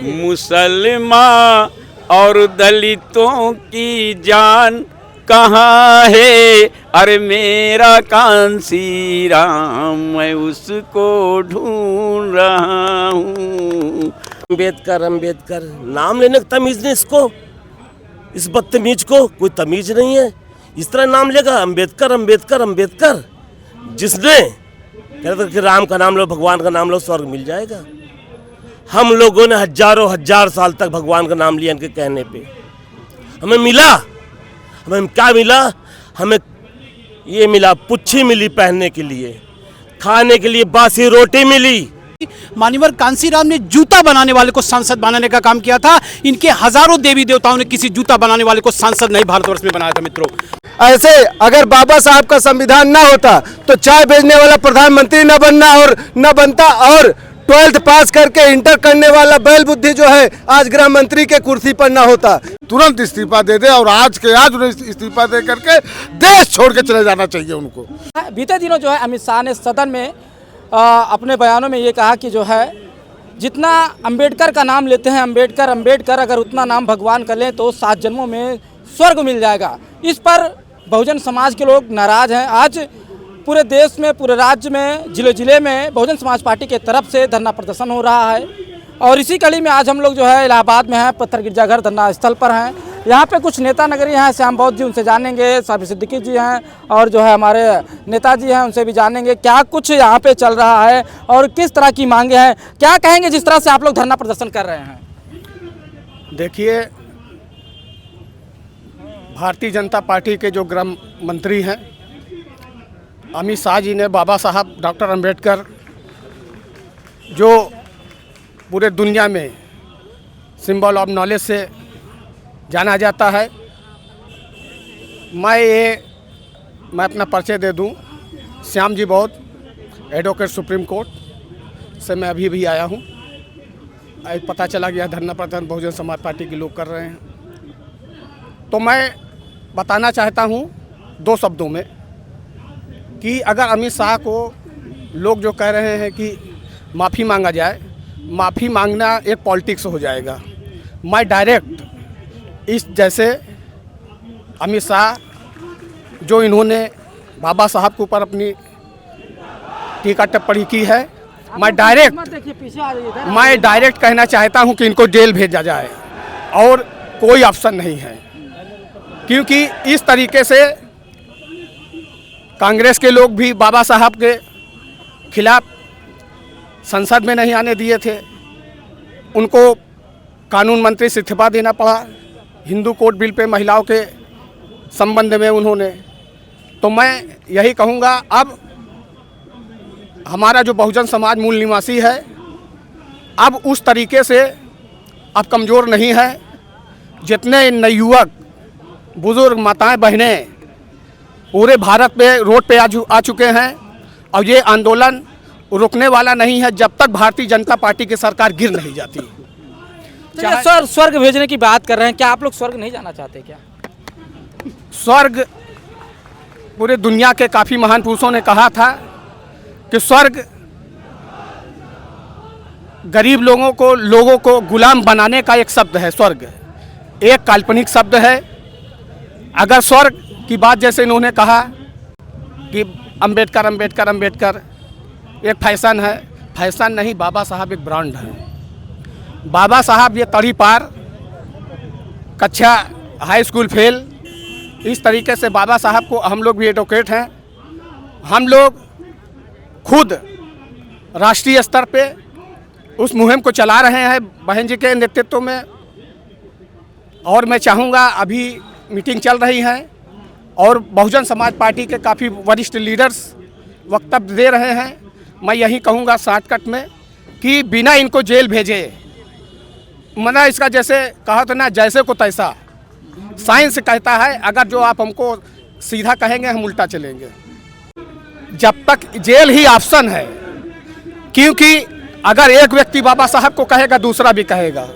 मुसलमान और दलितों की जान कहाँ है, अरे मेरा कांसी राम, मैं उसको ढूंढ रहा हूँ। अम्बेडकर अम्बेडकर नाम लेने का तमीज नहीं इसको, इस बदतमीज को कोई तमीज नहीं है। इस तरह नाम लेगा अम्बेडकर अम्बेडकर अम्बेडकर। जिसने कहता कि राम का नाम लो, भगवान का नाम लो, स्वर्ग मिल जाएगा। हम लोगों ने हजारों हजार साल तक भगवान का नाम लिया इनके कहने पे। हमें मिला, हमें क्या मिला? हमें ये मिला, पुच्छी मिली पहनने के लिए, खाने के लिए बासी रोटी मिली। मान्यवर कांसीराम ने जूता बनाने वाले को सांसद बनाने का काम किया था। इनके हजारों देवी देवताओं ने किसी जूता बनाने वाले को सांसद नहीं भारतवर्ष में बनाया था। मित्रों, ऐसे अगर बाबा साहब का संविधान ना होता तो चाय बेचने वाला प्रधानमंत्री न बनना और न बनता, और 12th पास करके इंटर करने वाला बैल बुद्धि जो है आज गृह मंत्री के कुर्सी पर ना होता। तुरंत इस्तीफा दे दे और आज के आज उन्हें इस्तीफा दे करके देश छोड़ के चले जाना चाहिए उनको। बीते दिनों जो है अमित शाह ने सदन में अपने बयानों में ये कहा कि जो है जितना अंबेडकर का नाम लेते हैं, अंबेडकर अंबेडकर, अगर उतना नाम भगवान का लें तो 7 जन्मों में स्वर्ग मिल जाएगा। इस पर बहुजन समाज के लोग नाराज हैं। आज पूरे देश में, पूरे राज्य में, जिले जिले में बहुजन समाज पार्टी के तरफ से धरना प्रदर्शन हो रहा है। और इसी कड़ी में आज हम लोग जो है इलाहाबाद में हैं, पत्थर गिरजाघर धरना स्थल पर हैं। यहाँ पे कुछ नेता नगरी हैं, श्याम बौद्ध जी, उनसे जानेंगे। साबिर सिद्दीकी जी हैं और जो है हमारे नेताजी हैं, उनसे भी जानेंगे क्या कुछ यहाँ पे चल रहा है और किस तरह की मांगे हैं। क्या कहेंगे जिस तरह से आप लोग धरना प्रदर्शन कर रहे हैं? देखिए, भारतीय जनता पार्टी के जो गृह मंत्री हैं अमित शाह जी ने बाबा साहब डॉक्टर अंबेडकर, जो पूरे दुनिया में सिंबल ऑफ नॉलेज से जाना जाता है, मैं अपना परिचय दे दूं। श्याम जी बौद्ध, एडवोकेट सुप्रीम कोर्ट से मैं अभी भी आया हूं। पता चला गया धरना प्रदर्शन बहुजन समाज पार्टी के लोग कर रहे हैं, तो मैं बताना चाहता हूं 2 शब्दों में कि अगर अमित शाह को लोग जो कह रहे हैं कि माफ़ी मांगा जाए, माफ़ी मांगना एक पॉलिटिक्स हो जाएगा। मैं डायरेक्ट इस जैसे अमित शाह जो इन्होंने बाबा साहब के ऊपर अपनी टीका टिप्पणी की है, मैं डायरेक्ट कहना चाहता हूं कि इनको जेल भेजा जाए और कोई ऑप्शन नहीं है। क्योंकि इस तरीके से कांग्रेस के लोग भी बाबा साहब के खिलाफ संसद में नहीं आने दिए थे, उनको कानून मंत्री से इस्तीफा देना पड़ा। हिंदू कोड बिल पे महिलाओं के संबंध में उन्होंने, तो मैं यही कहूँगा, अब हमारा जो बहुजन समाज मूल निवासी है अब उस तरीके से अब कमज़ोर नहीं है। जितने नवयुवक, बुज़ुर्ग, माताएं, बहनें पूरे भारत में रोड पे आ चुके हैं और ये आंदोलन रुकने वाला नहीं है जब तक भारतीय जनता पार्टी की सरकार गिर नहीं जाती। सर, स्वर्ग भेजने की बात कर रहे हैं, क्या आप लोग स्वर्ग नहीं जाना चाहते क्या? स्वर्ग, पूरे दुनिया के काफ़ी महान पुरुषों ने कहा था कि स्वर्ग गरीब लोगों को गुलाम बनाने का एक शब्द है। स्वर्ग एक काल्पनिक शब्द है। अगर स्वर्ग की बात जैसे इन्होंने कहा कि अंबेडकर अंबेडकर अंबेडकर एक फैशन है, फैशन नहीं, बाबा साहब एक ब्रांड है। बाबा साहब ये तड़ी पार, कक्षा हाई स्कूल फेल, इस तरीके से बाबा साहब को हम लोग भी एडवोकेट हैं। हम लोग खुद राष्ट्रीय स्तर पे उस मुहिम को चला रहे हैं बहन जी के नेतृत्व में। और मैं चाहूँगा, अभी मीटिंग चल रही है और बहुजन समाज पार्टी के काफ़ी वरिष्ठ लीडर्स वक्तव्य दे रहे हैं। मैं यही कहूँगा शॉर्टकट में कि बिना इनको जेल भेजे, मना इसका जैसे कहा था ना, जैसे को तैसा, साइंस कहता है अगर जो आप हमको सीधा कहेंगे हम उल्टा चलेंगे। जब तक जेल ही ऑप्शन है, क्योंकि अगर एक व्यक्ति बाबा साहब को कहेगा दूसरा भी कहेगा।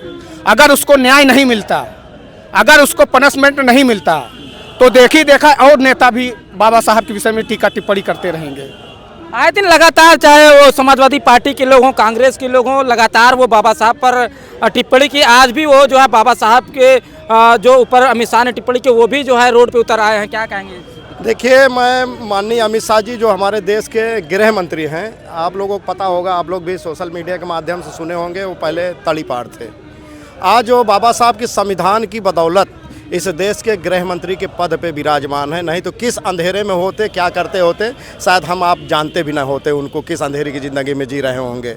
अगर उसको न्याय नहीं मिलता, अगर उसको पनिशमेंट नहीं मिलता, तो देखी देखा और नेता भी बाबा साहब के विषय में टीका टिप्पणी करते रहेंगे। आए दिन लगातार चाहे वो समाजवादी पार्टी के लोग हों, कांग्रेस के लोग हों, लगातार वो बाबा साहब पर टिप्पणी की। आज भी वो जो है बाबा साहब के जो ऊपर अमित शाह ने टिप्पणी की, वो भी जो है रोड पे उतर आए हैं। क्या कहेंगे? देखिए, मैं माननीय अमित शाह जी जो हमारे देश के गृह मंत्री हैं, आप लोगों को पता होगा, आप लोग भी सोशल मीडिया के माध्यम से सुने होंगे, वो पहले तड़ीपार थे। आज जो बाबा साहब की संविधान की बदौलत इस देश के गृह मंत्री के पद पे विराजमान है, नहीं तो किस अंधेरे में होते, क्या करते होते, शायद हम आप जानते भी ना होते उनको, किस अंधेरे की ज़िंदगी में जी रहे होंगे।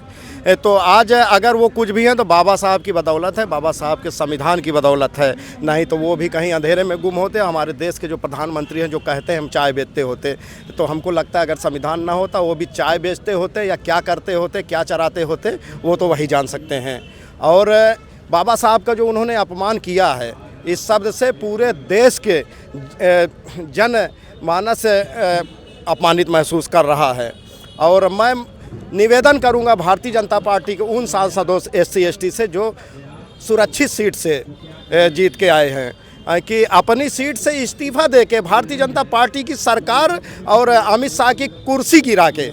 तो आज अगर वो कुछ भी हैं तो बाबा साहब की बदौलत है, बाबा साहब के संविधान की बदौलत है, नहीं तो वो भी कहीं अंधेरे में गुम होते। हमारे देश के जो प्रधानमंत्री हैं जो कहते हैं हम चाय बेचते होते, तो हमको लगता है अगर संविधान ना होता वो भी चाय बेचते होते या क्या करते होते, क्या चराते होते, वो तो वही जान सकते हैं। और बाबा साहब का जो उन्होंने अपमान किया है, इस शब्द से पूरे देश के जन मानस अपमानित महसूस कर रहा है। और मैं निवेदन करूंगा भारतीय जनता पार्टी के उन सांसदों SC ST से जो सुरक्षित सीट से जीत के आए हैं कि अपनी सीट से इस्तीफा दे के भारतीय जनता पार्टी की सरकार और अमित शाह की कुर्सी गिरा के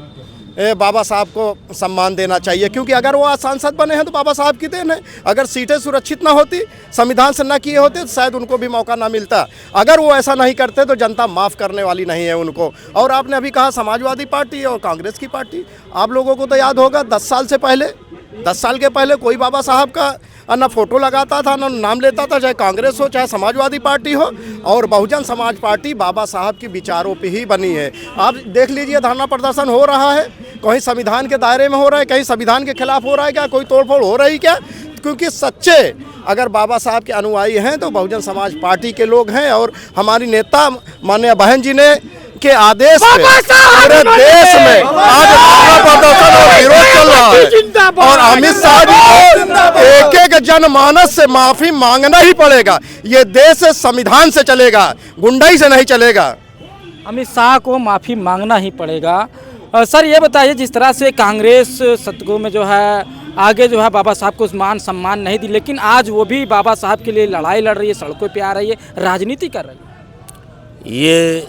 बाबा साहब को सम्मान देना चाहिए। क्योंकि अगर वो आज सांसद बने हैं तो बाबा साहब की देन है। अगर सीटें सुरक्षित ना होती, संविधान से ना किए होते, तो शायद उनको भी मौका ना मिलता। अगर वो ऐसा नहीं करते तो जनता माफ़ करने वाली नहीं है उनको। और आपने अभी कहा समाजवादी पार्टी और कांग्रेस की पार्टी, आप लोगों को तो याद होगा 10 साल से पहले, 10 साल के पहले कोई बाबा साहब का ना फोटो लगाता था, ना नाम लेता था, चाहे कांग्रेस हो चाहे समाजवादी पार्टी हो। और बहुजन समाज पार्टी बाबा साहब की विचारों पे ही बनी है। आप देख लीजिए, धरना प्रदर्शन हो रहा है, कहीं संविधान के दायरे में हो रहा है, कहीं संविधान के खिलाफ हो रहा है, क्या कोई तोड़फोड़ हो रही क्या? क्योंकि सच्चे अगर बाबा साहब के अनुयायी हैं तो बहुजन समाज पार्टी के लोग हैं। और हमारी नेता माननीय बहन जी ने के आदेश पे पूरे देश में आज धरना प्रदर्शन और विरोध चल रहा है। और अमित शाह जी को एक एक जनमानस से माफी मांगना ही पड़ेगा। ये देश संविधान से चलेगा, गुंडाई से नहीं चलेगा। अमित शाह को माफ़ी मांगना ही पड़ेगा। सर ये बताइए, जिस तरह से कांग्रेस सदगुरु में जो है आगे जो है बाबा साहब को मान सम्मान नहीं दी, लेकिन आज वो भी बाबा साहब के लिए लड़ाई लड़ रही है, सड़कों पे आ रही है, राजनीति कर रही है। ये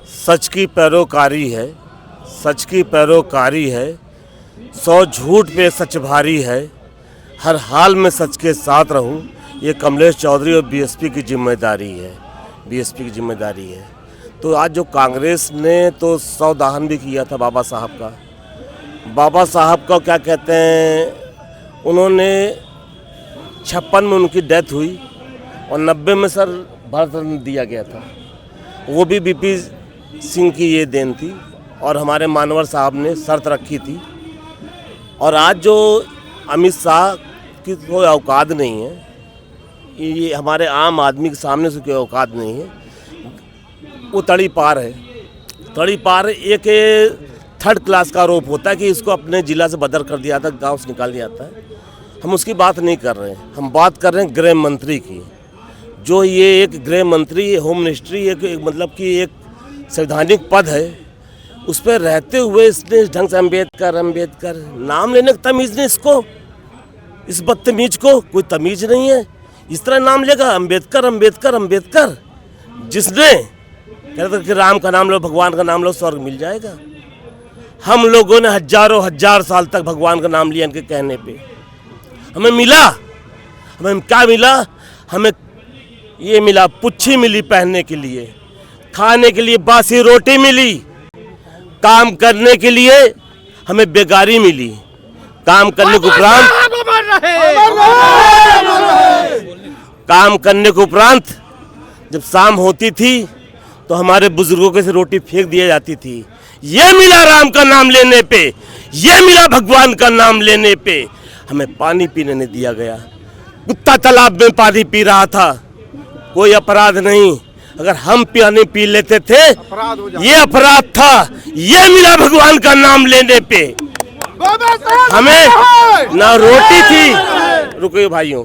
सच की पैरोकारी है, सच की पैरोकारी है। 100 झूठ पे सच भारी है, हर हाल में सच के साथ रहूं, ये कमलेश चौधरी और बीएसपी की जिम्मेदारी है, बीएसपी की जिम्मेदारी है। तो आज जो कांग्रेस ने तो 100 दाहन भी किया था बाबा साहब का। बाबा साहब का क्या कहते हैं, उन्होंने 56 में उनकी डेथ हुई और 90 में सर भारत रत्न दिया गया था। वो भी बीपी सिंह की ये देन थी और हमारे मानवर साहब ने शर्त रखी थी। और आज जो अमित शाह की कोई औकात नहीं है, ये हमारे आम आदमी के सामने से कोई औकात नहीं है। वो तड़ी पार है, तड़ी पार। एक थर्ड क्लास का आरोप होता है कि इसको अपने ज़िला से बदर कर दिया था, गांव से निकाल दिया जाता है। हम उसकी बात नहीं कर रहे हैं, हम बात कर रहे हैं गृह मंत्री की। जो ये एक गृह मंत्री, होम मिनिस्ट्री एक मतलब कि एक संवैधानिक पद है, उस पर रहते हुए इसने इस ढंग से अम्बेडकर अम्बेडकर नाम लेने की तमीज़ नहीं इसको, इस बदतमीज को कोई तमीज़ नहीं है। इस तरह नाम लेगा अम्बेडकर अम्बेडकर अम्बेडकर, जिसने कहता था कि राम का नाम लो, भगवान का नाम लो, स्वर्ग मिल जाएगा। हम लोगों ने हजारों हजार साल तक भगवान का नाम लिया इनके कहने पे। हमें मिला, हमें क्या मिला? हमें ये मिला, पुच्छी मिली पहनने के लिए, खाने के लिए बासी रोटी मिली, काम करने के लिए हमें बेगारी मिली। काम करने के उपरांत जब शाम होती थी तो हमारे बुजुर्गों के से रोटी फेंक दिया जाती थी। ये मिला राम का नाम लेने पे, ये मिला भगवान का नाम लेने पे। हमें पानी पीने नहीं दिया गया, कुत्ता तालाब में पानी पी रहा था, कोई अपराध नहीं। अगर हम पानी पी लेते थे ये अपराध था। ये मिला भगवान का नाम लेने पे। हमें ना रोटी थी, रुको भाइयों,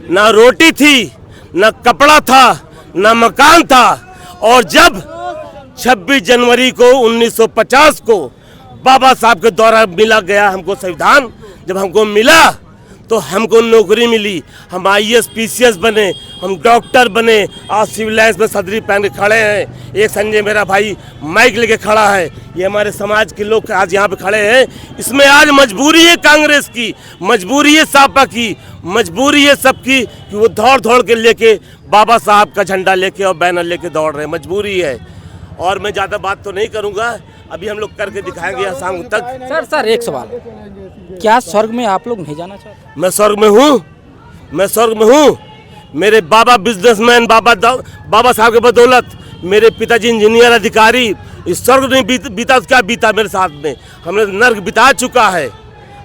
ना रोटी थी, ना कपड़ा था, ना मकान था। और जब 26 जनवरी को 1950 को बाबा साहब के द्वारा मिला गया हमको संविधान, जब हमको मिला तो हमको नौकरी मिली, हम IAS PCS बने, हम डॉक्टर बने। आज सिविल लाइन्स में सदरी पहन के खड़े हैं। एक संजय मेरा भाई माइक लेके खड़ा है। ये हमारे समाज के लोग आज यहाँ पे खड़े हैं। इसमें आज मजबूरी है कांग्रेस की, मजबूरी है सपा की, मजबूरी है सबकी कि वो दौड़ दौड़ के लेके बाबा साहब का झंडा लेके और बैनर लेके दौड़ रहे हैं। मजबूरी है। और मैं ज़्यादा बात तो नहीं करूँगा, अभी हम लोग करके दिखाएंगे यहाँ शाम तक। सर एक सवाल, क्या स्वर्ग में आप लोग नहीं जाना चाहते? मैं स्वर्ग में हूँ, मैं स्वर्ग में हूँ। मेरे बाबा बिजनेसमैन, बाबा साहब के बदौलत मेरे पिताजी इंजीनियर अधिकारी। इस स्वर्ग नहीं बीता क्या बीता मेरे साथ में। हमने नर्क बिता चुका है,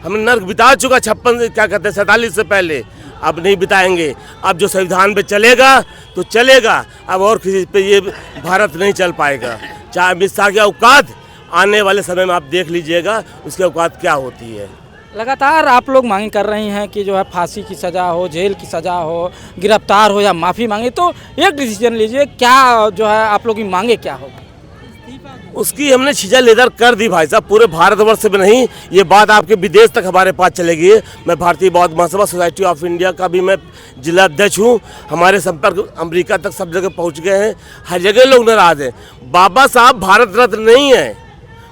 हमने नर्क बिता चुका 47 से पहले। अब नहीं बिताएंगे। अब जो संविधान पे चलेगा तो चलेगा, अब और किसी पे ये भारत नहीं चल पाएगा। चाहे अमित शाह की औकात आने वाले समय में आप देख लीजिएगा उसकी औकात क्या होती है। लगातार आप लोग मांग कर रही हैं कि जो है फांसी की सज़ा हो, जेल की सज़ा हो, गिरफ्तार हो या माफ़ी मांगे, तो एक डिसीजन लीजिए, क्या जो है आप लोग की मांगे क्या होगी? उसकी हमने छिजा लेदर कर दी भाई साहब, पूरे भारतवर्ष में नहीं, ये बात आपके विदेश तक हमारे पास चलेगी। मैं भारतीय बौद्ध महासभा सोसाइटी ऑफ इंडिया का भी मैं जिला अध्यक्ष हूँ। हमारे संपर्क अमेरिका तक सब जगह पहुँच गए हैं। हर जगह लोग नाराज हैं। बाबा साहब भारत रत्न नहीं है,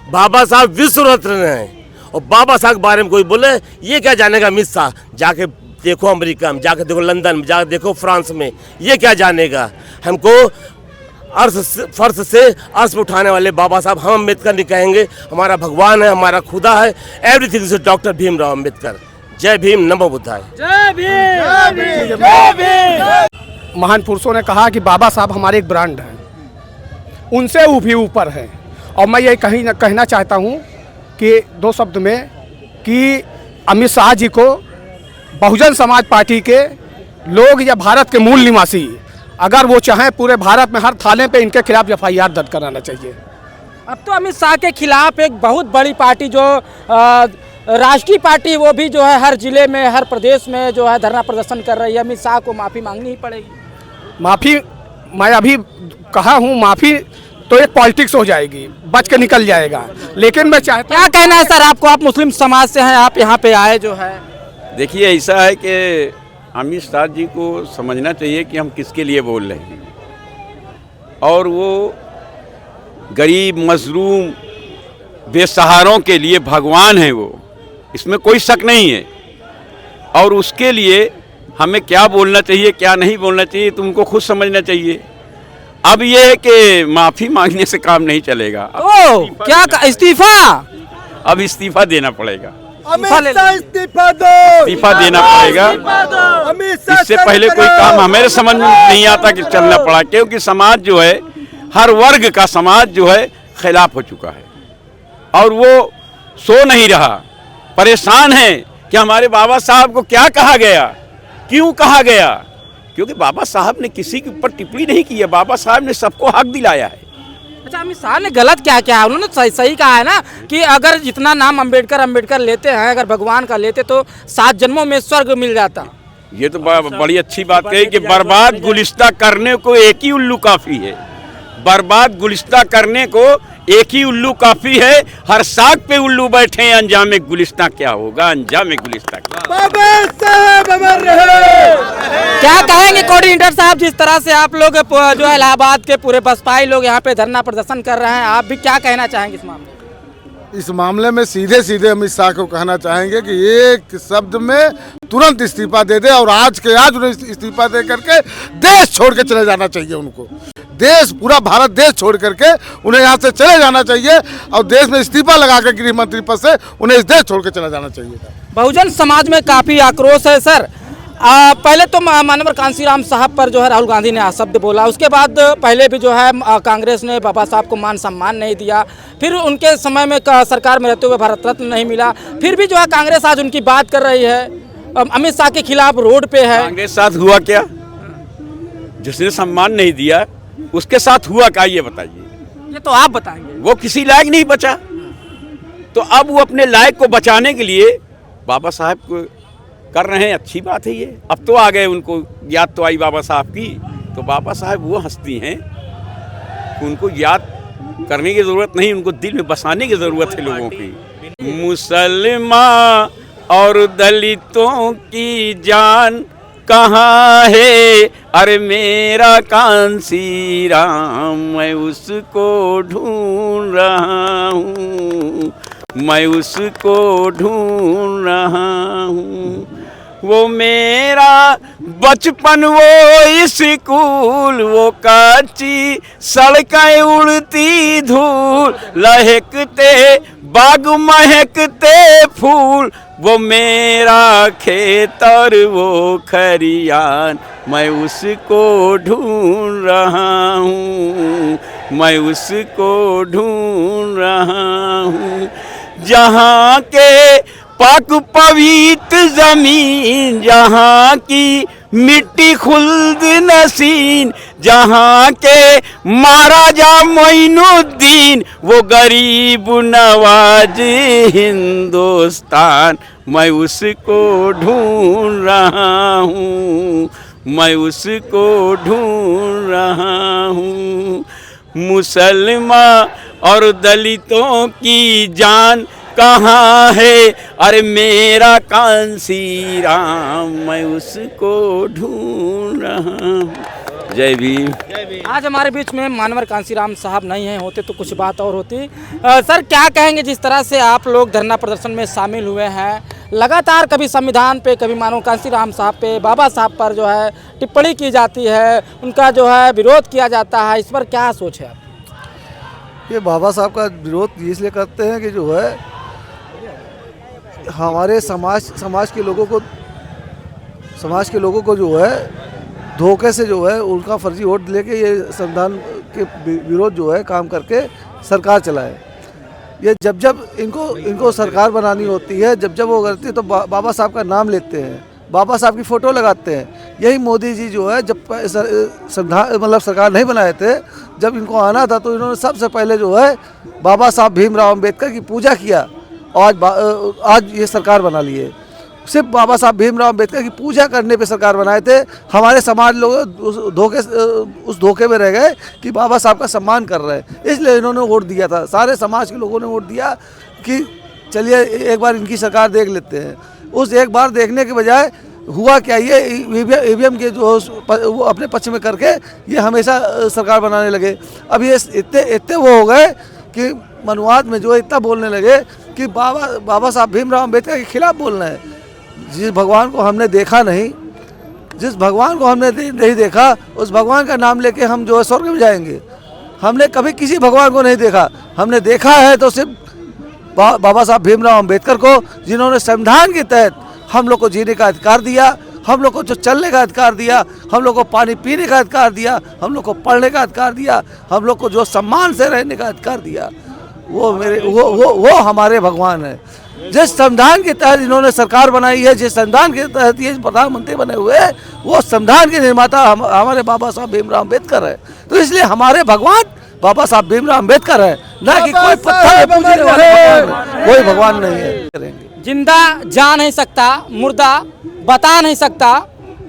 बाबा साहब विश्व रत्न हैं। और बाबा साहब के बारे में कोई बोले ये क्या जानेगा अमित शाह? जाके देखो अमेरिका में, जाके देखो लंदन में, जाके देखो फ्रांस में, ये क्या जानेगा? हमको फर्श से अर्श पे उठाने वाले बाबा साहब हम अम्बेडकर नहीं कहेंगे। हमारा भगवान है, हमारा खुदा है। Everything is doctor Bhimrao Ambedkar. जय भीम, नमो बुद्धाय। जय भीम, जय भीम। महान पुरुषों ने कहा कि बाबा साहब हमारे एक ब्रांड हैं, उनसे भी ऊपर हैं। और मैं ये कहना चाहता हूँ कि 2 शब्द में कि अमित शाह जी को बहुजन समाज पार्टी के लोग या भारत के मूल निवासी अगर वो चाहें पूरे भारत में हर थाने पे इनके खिलाफ FIR दर्ज कराना चाहिए। अब तो अमित शाह के खिलाफ एक बहुत बड़ी पार्टी जो राष्ट्रीय पार्टी, वो भी जो है हर जिले में, हर प्रदेश में जो है धरना प्रदर्शन कर रही है। अमित शाह को माफ़ी मांगनी ही पड़ेगी। माफ़ी मैं अभी कहा हूँ, माफ़ी तो एक पॉलिटिक्स हो जाएगी, बच के निकल जाएगा। लेकिन मैं चाहता, क्या कहना है सर आपको? आप मुस्लिम समाज से हैं, आप यहाँ पे आए जो है। देखिए, ऐसा है कि अमित शाह जी को समझना चाहिए कि हम किसके लिए बोल रहे हैं। और वो गरीब, मजलूम, बेसहारों के लिए भगवान है वो, इसमें कोई शक नहीं है। और उसके लिए हमें क्या बोलना चाहिए, क्या नहीं बोलना चाहिए, तुमको खुद समझना चाहिए। अब ये है कि माफ़ी मांगने से काम नहीं चलेगा। क्या इस्तीफा? अब इस्तीफा देना पड़ेगा, इस्तीफा दो, इस्तीफा देना पड़ेगा। इससे पहले कोई काम हमारे समझ में नहीं आता कि चलना पड़ा, क्योंकि समाज जो है, हर वर्ग का समाज जो है खिलाफ हो चुका है। और वो सो नहीं रहा, परेशान है कि हमारे बाबा साहब को क्या कहा गया, क्यों कहा गया। क्योंकि बाबा साहब ने किसी के ऊपर टिप्पणी नहीं की है, बाबा साहब ने सबको हक दिलाया है। अच्छा, अमित शाह ने गलत क्या क्या है? उन्होंने सही कहा है ना कि अगर जितना नाम अम्बेडकर लेते हैं, अगर भगवान का लेते तो 7 जन्मों में स्वर्ग मिल जाता। ये तो बड़ी अच्छी बात कही कि बर्बाद गुलिस्ता करने को एक ही उल्लू काफ़ी है। बर्बाद गुलिस्ता करने को एक ही उल्लू काफ़ी है। हर साग पे उल्लू बैठे हैं, अंजाम गुलिस्ता क्या होगा, अंजाम गुलिस्ता क्या। बाबा साहब अमर रहे। क्या कहेंगे कोऑर्डिनेटर साहब, जिस तरह से आप लोग जो है इलाहाबाद के पूरे बसपाई लोग यहाँ पे धरना प्रदर्शन कर रहे हैं, आप भी क्या कहना चाहेंगे इस मामले में? इस मामले में सीधे सीधे अमित शाह को कहना चाहेंगे कि एक शब्द में तुरंत इस्तीफा दे दे, और आज के आज उन्हें इस्तीफा दे करके देश छोड़ के चले जाना चाहिए उनको। देश, पूरा भारत देश छोड़ करके उन्हें यहाँ से चले जाना चाहिए, और देश में इस्तीफा लगा कर गृह मंत्री पद से उन्हें इस देश छोड़ के चला जाना चाहिए। बहुजन समाज में काफ़ी आक्रोश है सर। पहले तो मानवर कांसीराम साहब पर जो है राहुल गांधी ने शब्द बोला, उसके बाद पहले भी जो है कांग्रेस ने बाबा साहब को मान सम्मान नहीं दिया, फिर उनके समय में सरकार में रहते हुए भारत रत्न नहीं मिला, फिर भी जो है कांग्रेस आज उनकी बात कर रही है, अमित शाह के खिलाफ रोड पे है। कांग्रेस साथ हुआ क्या? जिसने सम्मान नहीं दिया उसके साथ हुआ क्या, ये बताइए। ये तो आप बताएंगे। वो किसी लायक नहीं बचा, तो अब वो अपने लायक को बचाने के लिए बाबा साहब को कर रहे हैं। अच्छी बात है ये। अब तो आ गए, उनको याद तो आई बाबा साहब की। तो बाबा साहब वो हस्ती हैं, उनको याद करने की ज़रूरत नहीं, उनको दिल में बसाने की ज़रूरत है लोगों की। मुसलमान और दलितों की जान कहाँ है, अरे मेरा कांसी राम मैं उसको ढूंढ रहा हूँ, मैं उसको ढूंढ रहा हूँ। वो मेरा बचपन वो स्कूल, वो कच्ची सड़कें उड़ती धूल, लहकते बाग महकते फूल, वो मेरा खेत और वो खरियान मैं उसको ढूंढ रहा हूँ, मैं उसको ढूंढ रहा हूँ। जहाँ के पाक पवित्र जमीन, जहाँ की मिट्टी खुल्द नसीन, जहाँ के महाराजा मोइनुद्दीन, वो गरीब नवाज हिंदुस्तान मैं उसको ढूंढ रहा हूँ, मैं उसको ढूंढ रहा हूँ। मुसलमान और दलितों की जान कहाँ है, अरे मेरा कांसी राम मैं उसको ढूंढ रहा हूँ। जय भीम। आज हमारे बीच में मानवर कांसीराम साहब नहीं हैं, होते तो कुछ बात और होती। सर क्या कहेंगे, जिस तरह से आप लोग धरना प्रदर्शन में शामिल हुए हैं, लगातार कभी संविधान पे, कभी मानव कांसीराम साहब पे, बाबा साहब पर जो है टिप्पणी की जाती है, उनका जो है विरोध किया जाता है, इस पर क्या सोच है आप? ये बाबा साहब का विरोध इसलिए करते हैं कि जो है हमारे समाज के लोगों को जो है धोखे से जो है उनका फर्जी वोट लेके ये संविधान के विरोध जो है काम करके सरकार चलाए। ये जब इनको सरकार बनानी होती है, जब वो करती है तो बाबा साहब का नाम लेते हैं, बाबा साहब की फ़ोटो लगाते हैं। यही मोदी जी जो है जब संविधान मतलब सरकार नहीं बनाए थे, जब इनको आना था तो इन्होंने सबसे पहले जो है बाबा साहब भीमराव अंबेडकर की पूजा किया। आज ये सरकार बना ली है। सिर्फ बाबा साहब भीमराव अंबेडकर की पूजा करने पे सरकार बनाए थे। हमारे समाज लोग उस धोखे में रह गए कि बाबा साहब का सम्मान कर रहे हैं, इसलिए इन्होंने वोट दिया था। सारे समाज के लोगों ने वोट दिया कि चलिए एक बार इनकी सरकार देख लेते हैं। उस एक बार देखने के बजाय हुआ क्या, ये ईवीएम के जो वो अपने पक्ष में करके ये हमेशा सरकार बनाने लगे। अब ये इतने वो हो गए कि मनुवाद में जो इतना बोलने लगे कि बाबा साहब भीमराव अंबेडकर के खिलाफ बोलना है। जिस भगवान को हमने देखा नहीं, जिस भगवान को हमने नहीं देखा, उस भगवान का नाम लेके हम जो है स्वर्ग में जाएंगे। हमने कभी किसी भगवान को नहीं देखा, हमने देखा है तो सिर्फ बाबा साहब भीमराव अंबेडकर को, जिन्होंने संविधान के तहत हम लोग को जीने का अधिकार दिया, हम लोग को जो चलने का अधिकार दिया, हम लोग को पानी पीने का अधिकार दिया, हम लोग को पढ़ने का अधिकार दिया, हम लोग को जो सम्मान से रहने का अधिकार दिया, वो हमारे भगवान है। जिस संविधान के तहत इन्होंने सरकार बनाई है, जिस संविधान के तहत ये प्रधानमंत्री बने हुए हैं, वो संविधान के निर्माता हमारे बाबा साहब भीमराव अंबेडकर है। तो इसलिए हमारे भगवान बाबा साहब भीमराव अंबेडकर है, ना कि कोई पत्थर में पूजने वाले भगवान। कोई भगवान नहीं है। जिंदा जा नहीं सकता, मुर्दा बता नहीं सकता,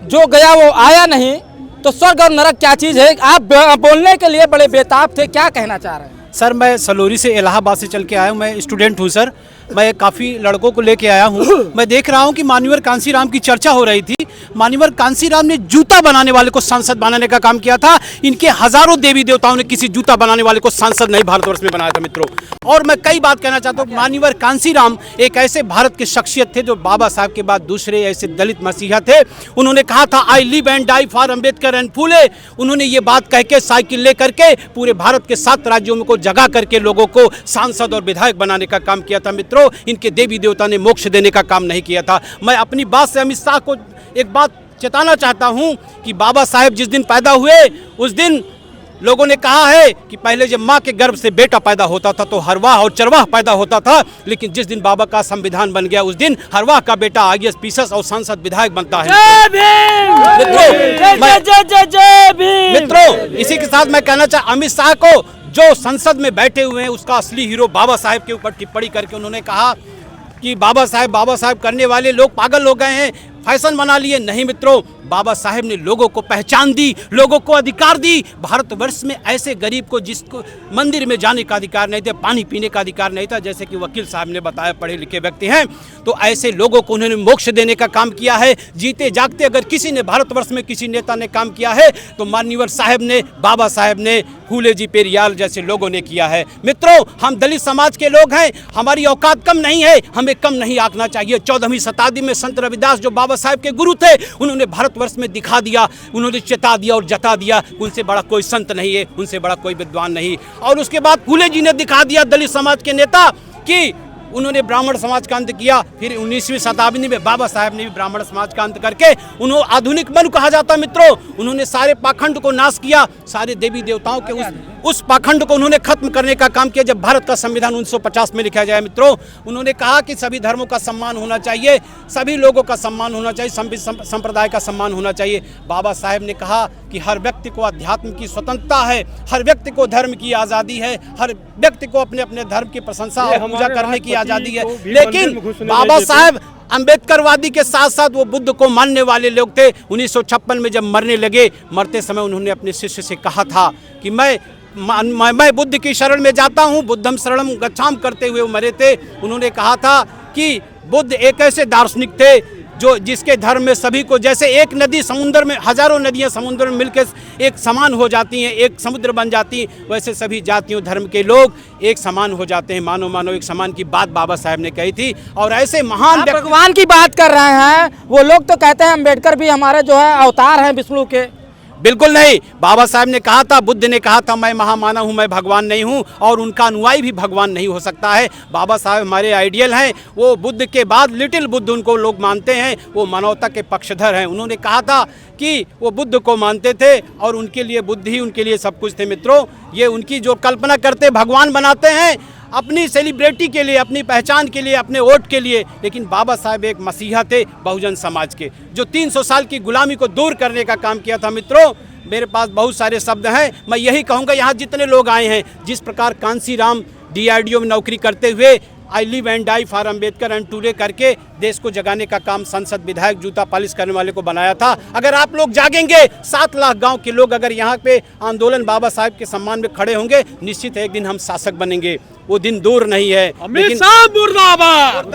जो गया वो आया नहीं, तो स्वर्ग और नरक क्या चीज़ है? आप बोलने के लिए बड़े बेताब थे, क्या कहना चाह रहे हैं? सर मैं सलोरी से इलाहाबाद से चल के आया हूँ, मैं स्टूडेंट हूँ सर। मैं काफ़ी लड़कों को लेके आया हूँ। मैं देख रहा हूँ कि मान्यवर कांसीराम की चर्चा हो रही थी। मान्यवर कांसीराम ने जूता बनाने वाले को सांसद बनाने का काम किया था। इनके हजारों देवी देवताओं ने किसी जूता बनाने वाले को सांसद नहीं भारतवर्ष में बनाया था मित्रों। और मैं कई बात कहना चाहता हूँ, मान्यवर कांसीराम एक ऐसे भारत के शख्सियत थे जो बाबा साहब के बाद दूसरे ऐसे दलित मसीहा थे। उन्होंने कहा था I live and die for Ambedkar and Phule. उन्होंने ये बात कह के साइकिल ले करके पूरे भारत के 7 राज्यों में को जगा करके लोगों को सांसद और विधायक बनाने का काम किया था मित्रों। इनके देवी देवता ने मोक्ष देने का काम नहीं किया था। मैं अपनी बात से अमित शाह को एक बात चेताना चाहता हूं कि बाबा साहेब जिस दिन पैदा हुए उस दिन लोगों ने कहा है कि पहले जब मां के गर्भ से बेटा पैदा होता था तो हरवाह और चरवाह पैदा होता था, लेकिन जिस दिन बाबा का संविधान बन गया उस दिन हरवाह का बेटा आईएएस पीएस और सांसद विधायक बनता है। मित्रों इसी के साथ मैं कहना चाहता अमित शाह को, जो संसद में बैठे हुए हैं, उसका असली हीरो बाबा साहेब के ऊपर टिप्पणी करके उन्होंने कहा कि बाबा साहेब करने वाले लोग पागल हो गए हैं। फैशन बना लिए। नहीं मित्रों, बाबा साहेब ने लोगों को पहचान दी, लोगों को अधिकार दी। भारतवर्ष में ऐसे गरीब को जिसको मंदिर में जाने का अधिकार नहीं था, पानी पीने का अधिकार नहीं था, जैसे कि वकील साहब ने बताया, पढ़े लिखे व्यक्ति हैं, तो ऐसे लोगों को उन्होंने मोक्ष देने का काम किया है। जीते जागते अगर किसी ने भारतवर्ष में किसी नेता ने काम किया है तो माननीय साहब ने, बाबा साहेब ने, फूले जी पेरियाल जैसे लोगों ने किया है। मित्रों, हम दलित समाज के लोग हैं, हमारी औकात कम नहीं है, हमें कम नहीं आंकना चाहिए। 14वीं शताब्दी में संत रविदास जो बाबा साहेब के गुरु थे, उन्होंने भारतवर्ष में दिखा दिया, उन्होंने चेता दिया और जता दिया, उनसे बड़ा कोई संत नहीं है, उनसे बड़ा कोई विद्वान नहीं। और उसके बाद फूले जी ने दिखा दिया, दलित समाज के नेता, कि उन्होंने ब्राह्मण समाज का अंत किया। फिर 19वीं शताब्दी में बाबा साहेब ने भी ब्राह्मण समाज का अंत करके उन्होंने आधुनिक मनु कहा जाता मित्रों, उन्होंने सारे पाखंड को नाश किया, सारे देवी देवताओं के उस पाखंड को उन्होंने खत्म करने का काम किया। जब भारत का संविधान 1950 में लिखा जाए मित्रों, उन्होंने कहा कि सभी धर्मों का सम्मान होना चाहिए, सभी लोगों का सम्मान होना चाहिए, सभी संप्रदाय का सम्मान होना चाहिए। बाबा साहेब ने कहा कि हर व्यक्ति को अध्यात्म की स्वतंत्रता है, हर व्यक्ति को धर्म की आज़ादी है, हर व्यक्ति को अपने अपने धर्म की प्रशंसा और पूजा करने की आज़ादी है। लेकिन बाबा साहेब अंबेडकरवादी के साथ साथ वो बुद्ध को मानने वाले लोग थे। 1956 में जब मरने लगे, मरते समय उन्होंने अपने शिष्य से कहा था कि मैं बुद्ध की शरण में जाता हूँ, बुद्धम शरणम गच्छाम करते हुए वो मरे थे। उन्होंने कहा था कि बुद्ध एक ऐसे दार्शनिक थे जो जिसके धर्म में सभी को, जैसे एक नदी समुद्र में, हजारों नदियां समुद्र में मिलकर एक समान हो जाती हैं, एक समुद्र बन जाती हैं, वैसे सभी जातियों धर्म के लोग एक समान हो जाते हैं, मानो मानो एक समान की बात बाबा साहब ने कही थी। और ऐसे महान भगवान की बात कर रहे हैं, वो लोग तो कहते हैं अम्बेडकर भी हमारे जो है अवतार हैं विष्णु के। बिल्कुल नहीं, बाबा साहब ने कहा था, बुद्ध ने कहा था, मैं महामानव हूँ, मैं भगवान नहीं हूँ, और उनका अनुयायी भी भगवान नहीं हो सकता है। बाबा साहब हमारे आइडियल हैं, वो बुद्ध के बाद लिटिल बुद्ध उनको लोग मानते हैं, वो मानवता के पक्षधर हैं। उन्होंने कहा था कि वो बुद्ध को मानते थे और उनके लिए बुद्ध ही उनके लिए सब कुछ थे। मित्रों, ये उनकी जो कल्पना करते भगवान बनाते हैं अपनी सेलिब्रिटी के लिए, अपनी पहचान के लिए, अपने वोट के लिए, लेकिन बाबा साहब एक मसीहा थे बहुजन समाज के, जो 300 साल की गुलामी को दूर करने का काम किया था। मित्रों, मेरे पास बहुत सारे शब्द हैं, मैं यही कहूँगा, यहाँ जितने लोग आए हैं, जिस प्रकार कांसी राम DRDO में नौकरी करते हुए I live and die for Ambedkar and today करके देश को जगाने का काम संसद विधायक जूता पॉलिश करने वाले को बनाया था। अगर आप लोग जागेंगे, 7 लाख गांव के लोग अगर यहाँ पे आंदोलन बाबा साहब के सम्मान में खड़े होंगे, निश्चित है एक दिन हम शासक बनेंगे। वो दिन दूर नहीं है। अमित शाह मुर्दाबाद।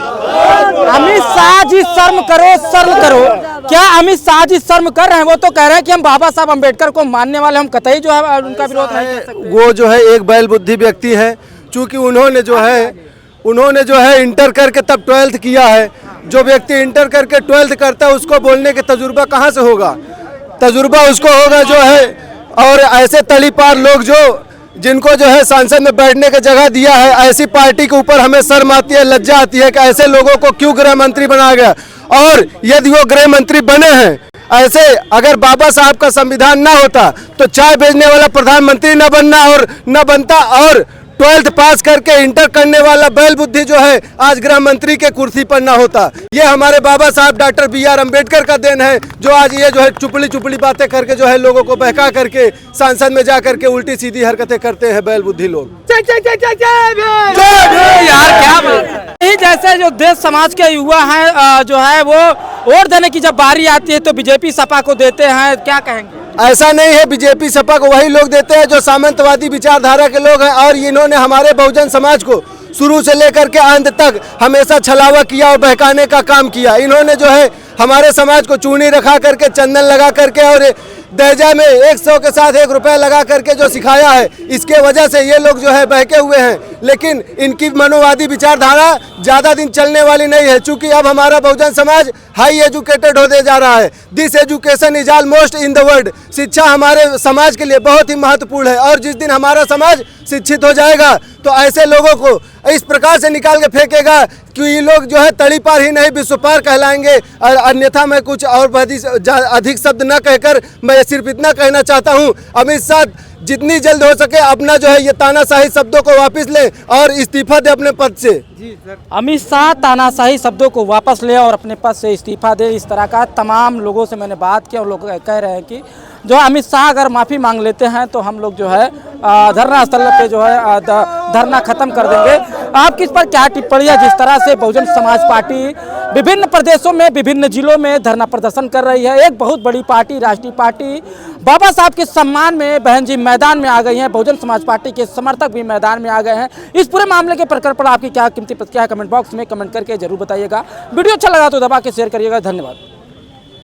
अमित शाह जी शर्म करो, शर्म करो। क्या अमित शाह जी शर्म कर रहे हैं? वो तो कह रहे हैं कि हम बाबा साहब अम्बेडकर को मानने वाले, हम कतई जो है उनका विरोध नहीं कर सकते। वो जो है एक बैल बुद्धि व्यक्ति है, चूंकि उन्होंने जो है इंटर करके तब 12th किया है। जो व्यक्ति इंटर करके 12th करता है उसको बोलने के तजुर्बा कहाँ से होगा? तजुर्बा उसको होगा जो है, और ऐसे तलीपार लोग जिनको जो है सांसद में बैठने की जगह दिया है, ऐसी पार्टी के ऊपर हमें शर्म आती है, लज्जा आती है कि ऐसे लोगों को क्यों गृह मंत्री बनाया गया। और यदि वो गृह मंत्री बने हैं, ऐसे अगर बाबा साहब का संविधान ना होता तो चाय बेचने वाला प्रधानमंत्री न बनता, और 12th पास करके इंटर करने वाला बैल बुद्धि जो है आज गृह मंत्री के कुर्सी पर ना होता। ये हमारे बाबा साहब डॉक्टर BR अम्बेडकर का देन है, जो आज ये जो है चुपड़ी बातें करके जो है लोगों को बहका करके सांसद में जा करके उल्टी सीधी हरकतें करते हैं बैल बुद्धि लोग। यार क्या बात। जैसे जो देश समाज के युवा हैं जो है वो वोट देने की जब बारी आती है तो बीजेपी सपा को देते हैं, क्या कहेंगे? ऐसा नहीं है, बीजेपी सपा को वही लोग देते हैं जो सामंतवादी विचारधारा के लोग हैं, और इन्होंने हमारे बहुजन समाज को शुरू से लेकर के अंत तक हमेशा छलावा किया और बहकाने का काम किया। इन्होंने जो है हमारे समाज को चूनी रखा करके, चंदन लगा करके और दर्जा में 100 के साथ 1 रुपया लगा करके जो सिखाया है, इसके वजह से ये लोग जो है बहके हुए हैं। लेकिन इनकी मनोवादी विचारधारा ज़्यादा दिन चलने वाली नहीं है, चूँकि अब हमारा बहुजन समाज हाई एजुकेटेड होते जा रहा है। This education is almost in the world. शिक्षा हमारे समाज के लिए बहुत ही महत्वपूर्ण है, और जिस दिन हमारा समाज शिक्षित हो जाएगा तो ऐसे लोगों को इस प्रकार से निकाल के फेंकेगा कि ये लोग जो है तड़ी पार ही नहीं विश्व पार कहलाएंगे। और अन्यथा मैं कुछ और अधिक शब्द न कहकर मैं सिर्फ इतना कहना चाहता हूँ, अमित शाह जितनी जल्द हो सके अपना जो है ये तानाशाही शब्दों को वापस ले और इस्तीफा दे अपने पद से। अमित शाह तानाशाही शब्दों को वापस ले और अपने पद से इस्तीफा दे। इस तरह का तमाम लोगों से मैंने बात की और लोग कह रहे हैं कि जो अमित शाह अगर माफ़ी मांग लेते हैं तो हम लोग जो है धरना स्थल पे जो है धरना खत्म कर देंगे। आप किस पर क्या टिप्पणी है? जिस तरह से बहुजन समाज पार्टी विभिन्न प्रदेशों में, विभिन्न जिलों में धरना प्रदर्शन कर रही है। एक बहुत बड़ी पार्टी, राष्ट्रीय पार्टी बाबा साहब के सम्मान में बहन जी मैदान में आ गई हैं। बहुजन समाज पार्टी के समर्थक भी मैदान में आ गए हैं। इस पूरे मामले के प्रकरण पर आपकी क्या कीमती प्रतिक्रिया है, कमेंट बॉक्स में कमेंट करके जरूर बताइएगा। वीडियो अच्छा लगा तो दबा के शेयर करिएगा। धन्यवाद।